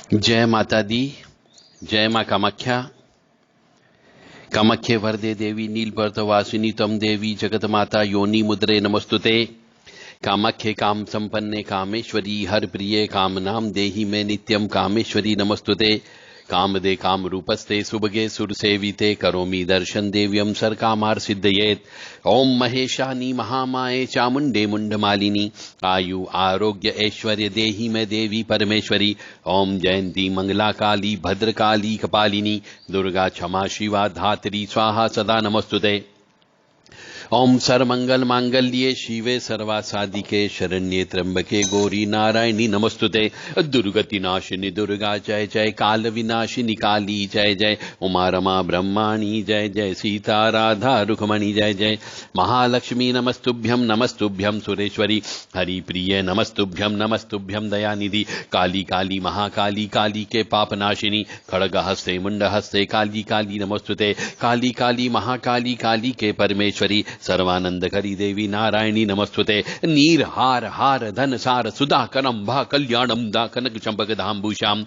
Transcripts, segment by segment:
जय माता दी। जय मां कामाख्या। कामाख्ये वरदे देवी नीलपर्वतवासिनी तम देवी जगत माता योनि मुद्रे नमस्तुते। कामाख्ये काम संपन्ने कामेश्वरी हर प्रिये काम नाम देहि में नित्यम कामेश्वरी नमस्तुते। कामदे काम रूपस्ते सुभगे सुर सेविते करोमि दर्शन देव्यम सर कामार सिद्धयेत। ओम महेशानी महामाये चामुंडे मुंडमालिनी आयु आरोग्य ऐश्वर्य देहि में देवी परमेश्वरी। ओम जयंती मंगला काली भद्रकाली कपालिनी दुर्गा क्षमा शिवा धात्री स्वाहा सदा नमस्तुते। ओम सर्वमंगल मांगल्ये शिवे सर्वासादिके शरण्ये त्र्यंबके गौरी नारायणी नमस्तुते। दुर्गति नाशिनी दुर्गा जय जय। काल विनाशिनी काली जय जय। उमा रमा ब्रह्माणी जय जय। सीता राधा रुक्मणी जय जय। महालक्ष्मी नमस्तुभ्यम सुरेश्वरी हरि प्रिय नमस्तुभ्यम नमस्तुभ्यम दयानिधि। काली काली महाकाली काली के पाप नाशिनी खड़ग हस्ते मुंड हस्ते काली काली नमस्तुते। काली काली महाकाली काली के परमेश्वरी सर्वानंद करी देवी नारायणी नमस्तुते। नीर हार हार धन सार सुधा करम भा कल्याणम दा कनक चंपक धाम्बूषाम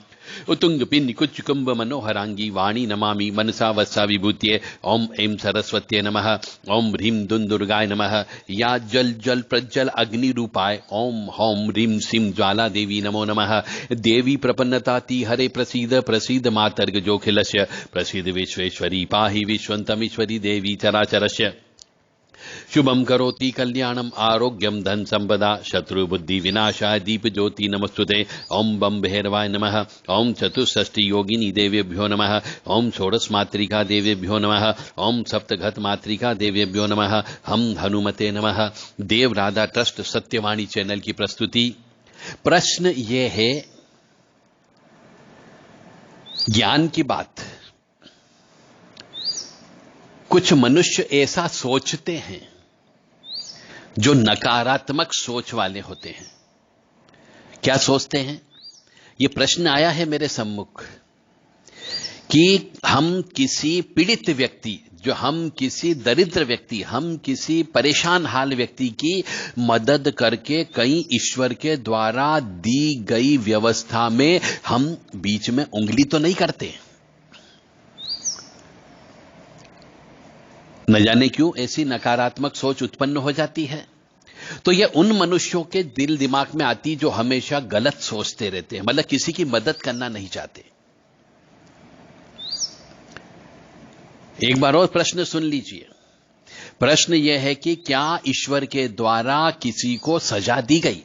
उतुंग पिन कुच कुंभ मनोहरांगी वाणी नमामि मनसा वत्सा विभूत्ये। ओम ऐं सरस्वत्ये नमः। ओम ह्रीं दुं दुर्गाय नमः। या जल जल प्रज्वल अग्नि रूपाय ओम हौम ह्रीं सिं ज्वाला देवी नमो नमः। देवी प्रपन्नताति हरे प्रसीद प्रसीद मातर्ग जोखिलस्य प्रसीद विश्वेश्वरी पाहि विश्वन्तमीश्वरी देवी चराचरस्य। शुभम करोति कल्याणम आरोग्यम धन संपदा शत्रु बुद्धि विनाशाय दीप ज्योति नमस्तुते। ओम बम भैरवाय नमः। ओम चतुष्षष्टि योगिनी देवेभ्यो नमः। ओम षोडश मातृका देवेभ्यो नमः। ओम सप्तघत मातृका देवेभ्यो नमः। हम हनुमते नमः। देव राधा ट्रस्ट सत्यवाणी चैनल की प्रस्तुति। प्रश्न ये है, ज्ञान की बात। कुछ मनुष्य ऐसा सोचते हैं जो नकारात्मक सोच वाले होते हैं। क्या सोचते हैं? यह प्रश्न आया है मेरे सम्मुख कि हम किसी पीड़ित व्यक्ति, हम किसी दरिद्र व्यक्ति, हम किसी परेशान हाल व्यक्ति की मदद करके कहीं ईश्वर के द्वारा दी गई व्यवस्था में हम बीच में उंगली तो नहीं करते। न जाने क्यों ऐसी नकारात्मक सोच उत्पन्न हो जाती है। तो यह उन मनुष्यों के दिल दिमाग में आती जो हमेशा गलत सोचते रहते हैं, मतलब किसी की मदद करना नहीं चाहते। एक बार और प्रश्न सुन लीजिए। प्रश्न यह है कि क्या ईश्वर के द्वारा किसी को सजा दी गई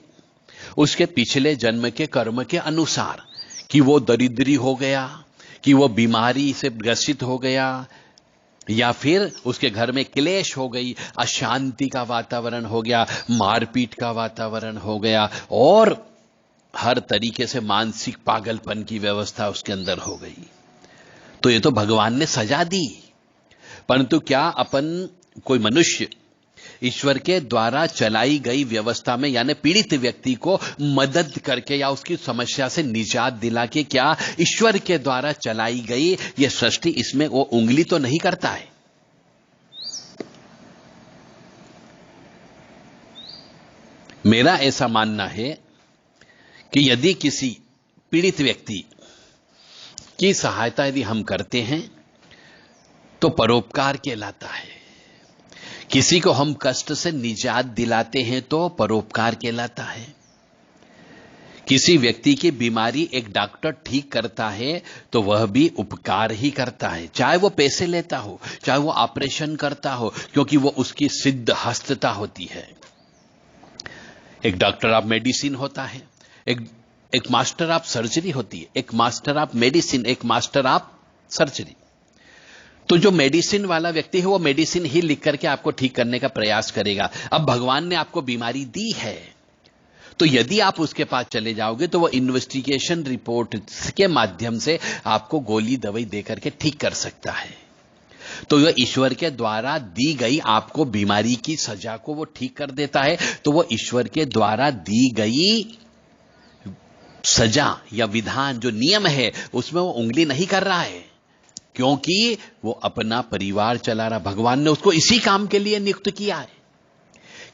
उसके पिछले जन्म के कर्म के अनुसार, कि वो दरिद्री हो गया, कि वो बीमारी से ग्रसित हो गया, या फिर उसके घर में क्लेश हो गई, अशांति का वातावरण हो गया, मारपीट का वातावरण हो गया और हर तरीके से मानसिक पागलपन की व्यवस्था उसके अंदर हो गई, तो ये तो भगवान ने सजा दी। परंतु क्या अपन कोई मनुष्य ईश्वर के द्वारा चलाई गई व्यवस्था में, यानी पीड़ित व्यक्ति को मदद करके या उसकी समस्या से निजात दिला के, क्या ईश्वर के द्वारा चलाई गई यह सृष्टि, इसमें वो उंगली तो नहीं करता है? मेरा ऐसा मानना है कि यदि किसी पीड़ित व्यक्ति की सहायता यदि हम करते हैं तो परोपकार कहलाता है। किसी को हम कष्ट से निजात दिलाते हैं तो परोपकार कहलाता है। किसी व्यक्ति की बीमारी एक डॉक्टर ठीक करता है तो वह भी उपकार ही करता है, चाहे वो पैसे लेता हो, चाहे वो ऑपरेशन करता हो, क्योंकि वो उसकी सिद्ध हस्तता होती है। एक डॉक्टर ऑफ मेडिसिन होता है, एक मास्टर ऑफ सर्जरी होती है, एक मास्टर ऑफ मेडिसिन, एक मास्टर ऑफ सर्जरी। तो जो मेडिसिन वाला व्यक्ति है वो मेडिसिन ही लिख करके आपको ठीक करने का प्रयास करेगा। अब भगवान ने आपको बीमारी दी है तो यदि आप उसके पास चले जाओगे तो वो इन्वेस्टिगेशन रिपोर्ट के माध्यम से आपको गोली दवाई देकर के ठीक कर सकता है। तो यह ईश्वर के द्वारा दी गई आपको बीमारी की सजा को वो ठीक कर देता है। तो वो ईश्वर के द्वारा दी गई सजा या विधान, जो नियम है, उसमें वो उंगली नहीं कर रहा है, क्योंकि वो अपना परिवार चला रहा। भगवान ने उसको इसी काम के लिए नियुक्त किया है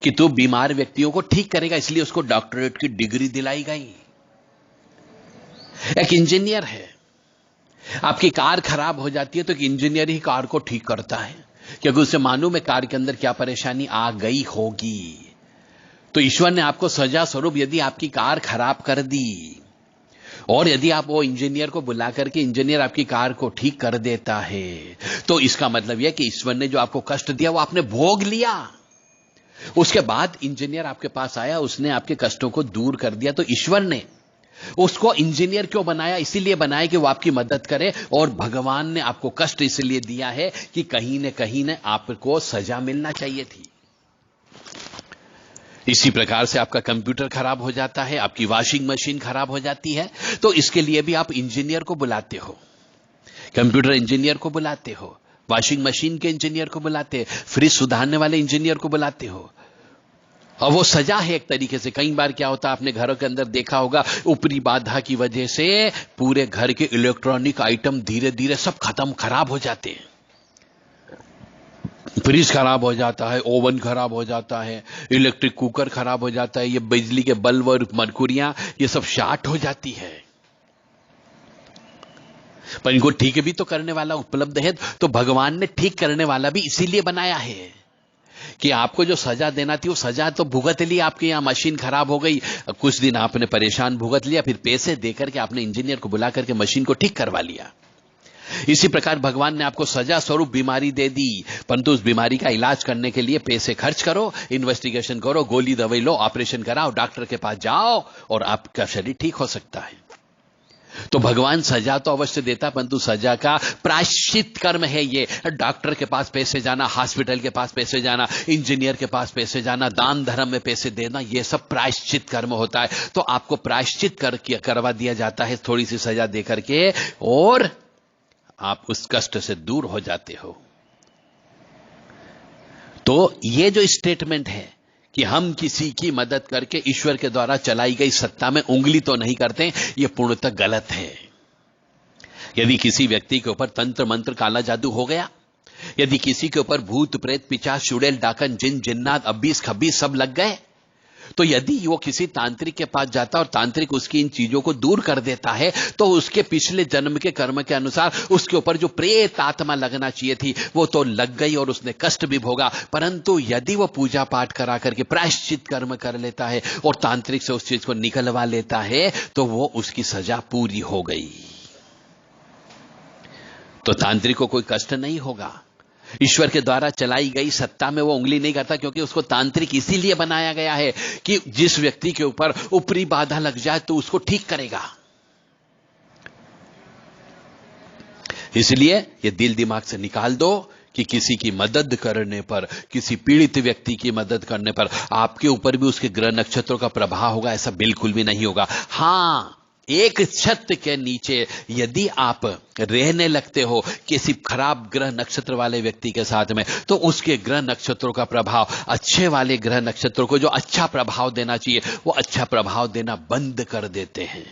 कि तू बीमार व्यक्तियों को ठीक करेगा, इसलिए उसको डॉक्टरेट की डिग्री दिलाई गई। एक इंजीनियर है, आपकी कार खराब हो जाती है तो एक इंजीनियर ही कार को ठीक करता है, क्योंकि उसे मालूम है कार के अंदर क्या परेशानी आ गई होगी। तो ईश्वर ने आपको सजा स्वरूप यदि आपकी कार खराब कर दी और यदि आप वो इंजीनियर को बुला करके इंजीनियर आपकी कार को ठीक कर देता है, तो इसका मतलब यह कि ईश्वर ने जो आपको कष्ट दिया वो आपने भोग लिया। उसके बाद इंजीनियर आपके पास आया, उसने आपके कष्टों को दूर कर दिया। तो ईश्वर ने उसको इंजीनियर क्यों बनाया? इसीलिए बनाया कि वो आपकी मदद करे, और भगवान ने आपको कष्ट इसलिए दिया है कि कहीं न आपको सजा मिलना चाहिए थी। इसी प्रकार से आपका कंप्यूटर खराब हो जाता है, आपकी वॉशिंग मशीन खराब हो जाती है, तो इसके लिए भी आप इंजीनियर को बुलाते हो, कंप्यूटर इंजीनियर को बुलाते हो, वॉशिंग मशीन के इंजीनियर को बुलाते हो, फ्रिज सुधारने वाले इंजीनियर को बुलाते हो। और वो सजा है एक तरीके से। कई बार क्या होता है, आपने घरों के अंदर देखा होगा, ऊपरी बाधा की वजह से पूरे घर के इलेक्ट्रॉनिक आइटम धीरे धीरे सब खराब हो जाते हैं। फ्रिज खराब हो जाता है, ओवन खराब हो जाता है, इलेक्ट्रिक कुकर खराब हो जाता है, ये बिजली के बल्ब और मरकुरियां ये सब शॉर्ट हो जाती है। पर इनको ठीक भी तो करने वाला उपलब्ध है, तो भगवान ने ठीक करने वाला भी इसीलिए बनाया है कि आपको जो सजा देना थी वो सजा तो भुगत ली। आपके यहां मशीन खराब हो गई, कुछ दिन आपने परेशान भुगत लिया, फिर पैसे देकर के आपने इंजीनियर को बुला करके मशीन को ठीक करवा लिया। इसी प्रकार भगवान ने आपको सजा स्वरूप बीमारी दे दी, परंतु उस बीमारी का इलाज करने के लिए पैसे खर्च करो, इन्वेस्टिगेशन करो, गोली दवाई लो, ऑपरेशन कराओ, डॉक्टर के पास जाओ और आपका शरीर ठीक हो सकता है। तो भगवान सजा तो अवश्य देता, परंतु सजा का प्रायश्चित कर्म है ये। डॉक्टर के पास पैसे जाना, हॉस्पिटल के पास पैसे जाना, इंजीनियर के पास पैसे जाना, दान धर्म में पैसे देना, ये सब प्रायश्चित कर्म होता है। तो आपको प्रायश्चित करवा दिया जाता है थोड़ी सी सजा देकर के, और आप उस कष्ट से दूर हो जाते हो। तो ये जो स्टेटमेंट है कि हम किसी की मदद करके ईश्वर के द्वारा चलाई गई सत्ता में उंगली तो नहीं करते, यह पूर्णतः गलत है। यदि किसी व्यक्ति के ऊपर तंत्र मंत्र काला जादू हो गया, यदि किसी के ऊपर भूत प्रेत पिशाच चुड़ैल डाकन जिन जिन्नात अब्बीस खब्बीस सब लग गए, तो यदि वो किसी तांत्रिक के पास जाता और तांत्रिक उसकी इन चीजों को दूर कर देता है, तो उसके पिछले जन्म के कर्म के अनुसार उसके ऊपर जो प्रेत आत्मा लगना चाहिए थी वो तो लग गई और उसने कष्ट भी भोगा। परंतु यदि वो पूजा पाठ करा करके प्रायश्चित कर्म कर लेता है और तांत्रिक से उस चीज को निकलवा लेता है, तो वो उसकी सजा पूरी हो गई। तो तांत्रिक को कोई कष्ट नहीं होगा। ईश्वर के द्वारा चलाई गई सत्ता में वो उंगली नहीं करता, क्योंकि उसको तांत्रिक इसीलिए बनाया गया है कि जिस व्यक्ति के ऊपर ऊपरी बाधा लग जाए तो उसको ठीक करेगा। इसलिए ये दिल दिमाग से निकाल दो कि किसी की मदद करने पर, किसी पीड़ित व्यक्ति की मदद करने पर आपके ऊपर भी उसके ग्रह नक्षत्रों का प्रभाव होगा, ऐसा बिल्कुल भी नहीं होगा। हां, एक छत के नीचे यदि आप रहने लगते हो किसी खराब ग्रह नक्षत्र वाले व्यक्ति के साथ में, तो उसके ग्रह नक्षत्रों का प्रभाव अच्छे वाले ग्रह नक्षत्रों को जो अच्छा प्रभाव देना चाहिए वो अच्छा प्रभाव देना बंद कर देते हैं।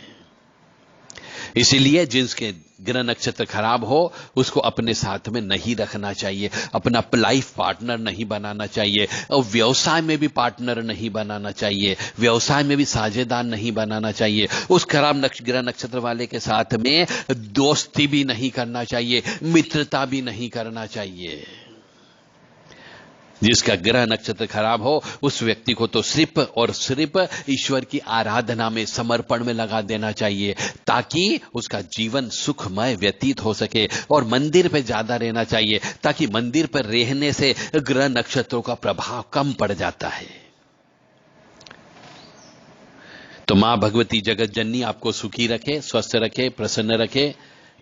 इसीलिए जिसके ग्रह नक्षत्र खराब हो उसको अपने साथ में नहीं रखना चाहिए, अपना लाइफ पार्टनर नहीं बनाना चाहिए, और व्यवसाय में भी पार्टनर नहीं बनाना चाहिए, व्यवसाय में भी साझेदार नहीं बनाना चाहिए। उस खराब ग्रह नक्षत्र वाले के साथ में दोस्ती भी नहीं करना चाहिए, मित्रता भी नहीं करना चाहिए। जिसका ग्रह नक्षत्र खराब हो उस व्यक्ति को तो सिर्फ और सिर्फ ईश्वर की आराधना में, समर्पण में लगा देना चाहिए, ताकि उसका जीवन सुखमय व्यतीत हो सके। और मंदिर पे ज्यादा रहना चाहिए, ताकि मंदिर पर रहने से ग्रह नक्षत्रों का प्रभाव कम पड़ जाता है। तो मां भगवती जगत जननी आपको सुखी रखे, स्वस्थ रखे, प्रसन्न रखे,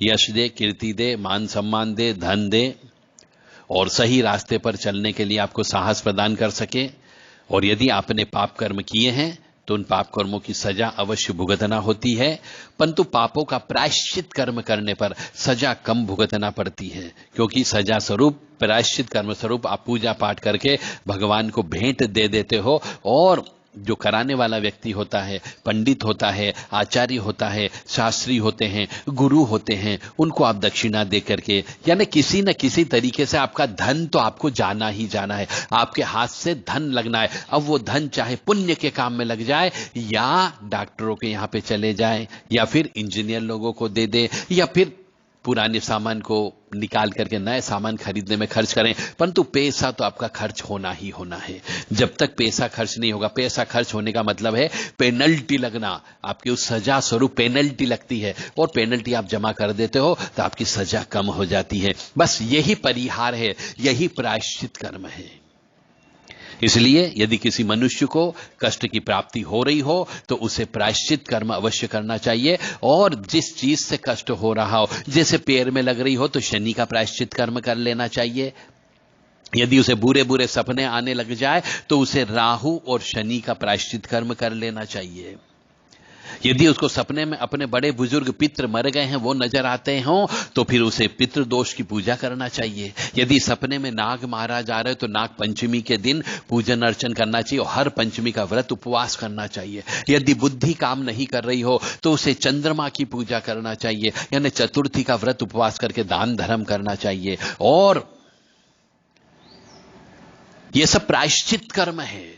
यश दे, कीर्ति दे, मान सम्मान दे, धन दे, और सही रास्ते पर चलने के लिए आपको साहस प्रदान कर सके। और यदि आपने पाप कर्म किए हैं तो उन पाप कर्मों की सजा अवश्य भुगतना होती है, परंतु पापों का प्रायश्चित कर्म करने पर सजा कम भुगतना पड़ती है, क्योंकि सजा स्वरूप, प्रायश्चित कर्म स्वरूप आप पूजा पाठ करके भगवान को भेंट दे देते हो और जो कराने वाला व्यक्ति होता है, पंडित होता है, आचार्य होता है, शास्त्री होते हैं, गुरु होते हैं, उनको आप दक्षिणा दे करके, यानी किसी न किसी तरीके से आपका धन तो आपको जाना ही जाना है, आपके हाथ से धन लगना है। अब वो धन चाहे पुण्य के काम में लग जाए, या डॉक्टरों के यहां पे चले जाए, या फिर इंजीनियर लोगों को दे दे, या फिर पुराने सामान को निकाल करके नए सामान खरीदने में खर्च करें, परंतु पैसा तो आपका खर्च होना ही होना है। जब तक पैसा खर्च नहीं होगा, पैसा खर्च होने का मतलब है पेनल्टी लगना, आपकी उस सजा स्वरूप पेनल्टी लगती है, और पेनल्टी आप जमा कर देते हो तो आपकी सजा कम हो जाती है। बस यही परिहार है, यही प्रायश्चित कर्म है। इसलिए यदि किसी मनुष्य को कष्ट की प्राप्ति हो रही हो तो उसे प्रायश्चित कर्म अवश्य करना चाहिए। और जिस चीज से कष्ट हो रहा हो, जैसे पैर में लग रही हो तो शनि का प्रायश्चित कर्म कर लेना चाहिए। यदि उसे बुरे बुरे सपने आने लग जाए तो उसे राहु और शनि का प्रायश्चित कर्म कर लेना चाहिए। यदि उसको सपने में अपने बड़े बुजुर्ग पितृ मर गए हैं वो नजर आते हों तो फिर उसे पितृ दोष की पूजा करना चाहिए। यदि सपने में नाग मारा जा रहा है तो नाग पंचमी के दिन पूजन अर्चन करना चाहिए और हर पंचमी का व्रत उपवास करना चाहिए। यदि बुद्धि काम नहीं कर रही हो तो उसे चंद्रमा की पूजा करना चाहिए, यानी चतुर्थी का व्रत उपवास करके दान धर्म करना चाहिए। और यह सब प्रायश्चित कर्म है।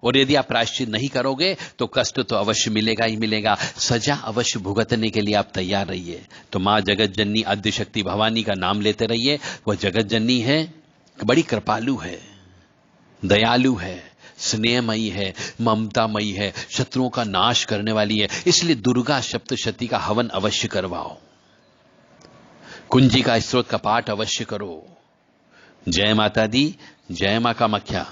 और यदि आप प्रायश्चित नहीं करोगे तो कष्ट तो अवश्य मिलेगा ही मिलेगा, सजा अवश्य भुगतने के लिए आप तैयार रहिए। तो मां जगत जननी आद्य शक्ति भवानी का नाम लेते रहिए। वह जगत जननी है, बड़ी कृपालु है, दयालु है, स्नेहमयी है, ममतामयी है, शत्रुओं का नाश करने वाली है। इसलिए दुर्गा सप्तशती का हवन अवश्य करवाओ, कुंजी का स्त्रोत का पाठ अवश्य करो। जय माता दी, जय मां कामाख्या।